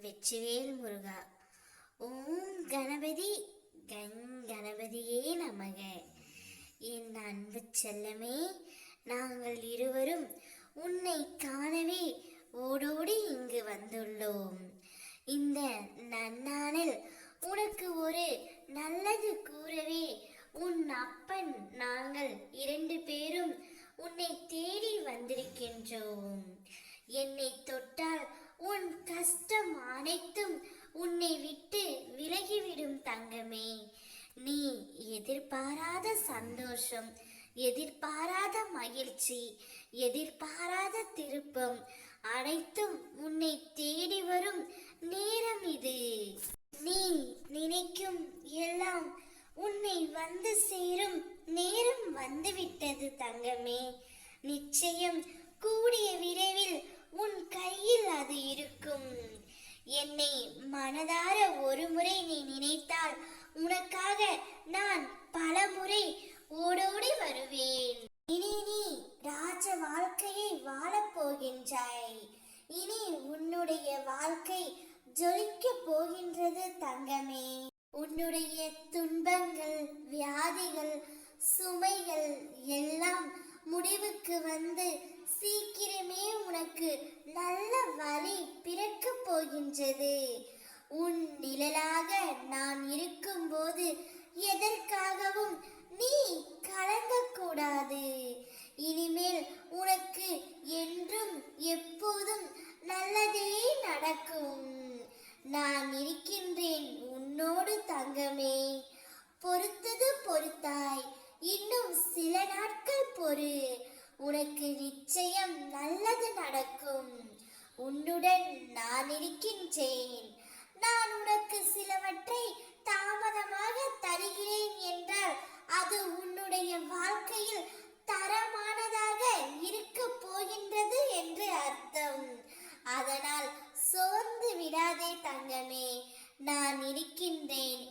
வெற்றிவேல் முருகா. ஓம் கணபதி கணபதியே நமக. என் அன்பு செல்லமே, நாங்கள் இருவரும் உன்னை காணவே ஓடோடி இங்கு வந்துள்ளோம். இந்த நன்னாளில் உனக்கு ஒரு நல்லது கூறவே உன் அப்பன் நாங்கள் 2 பேரும் உன்னை தேடி வந்திருக்கின்றோம். என்னை தொட்டால் உன் கஷ்டம் அனைத்தும் உன்னை விட்டு விலகிவிடும் தங்கமே. நீ எதிர்பாராத சந்தோஷம், எதிர்பாராத மகிழ்ச்சி, எதிர்பாராத திருப்பம் அனைத்தும் உன்னை தேடி வரும் நேரம் இது. நீ நினைக்கும் எல்லாம் உன்னை வந்து சேரும் நேரம் வந்துவிட்டது தங்கமே. நிச்சயம் கூடிய விரைவில் உன் கையில் அது இருக்கும். என்னை மனதார ஒரு முறை நீ நினைத்தால் உனக்காக நான் பல முறை ஓடோடி வருவேன். இனி நீ ராஜ வாழ்க்கையை வாழப் போகின்றாய். இனி உன்னுடைய வாழ்க்கை ஜொலிக்க போகின்றது தங்கமே. உன்னுடைய துன்பங்கள், வியாதிகள், சுமைகள் எல்லாம் முடிவுக்கு வந்து சீக்கிரமே உனக்கு நல்ல வழி பிறக்க போகின்றது. உன் நிழலாக நான் இருக்கும்போது எதற்காகவும் நீ கலங்கக்கூடாது. இனிமேல் உனக்கு என்றும் எப்போதும் நல்லதே நடக்கும். நான் இருக்கின்றேன் உன்னோடு தங்கமே. பொறுத்தது பொறுத்தாய், இன்னும் சில நாட்கள் பொறு. உனக்கு நிச்சயம் நல்லது நடக்கும். உன்னுடன் நான் இருக்கின்றேன். நான் உனக்கு சிலவற்றை தாமதமாக தருகிறேன் என்றால் அது உன்னுடைய வாழ்க்கையில் தரமானதாக இருக்க போகின்றது என்று அர்த்தம். அதனால் சோர்ந்து விடாதே தங்கமே. நான் இருக்கின்றேன்.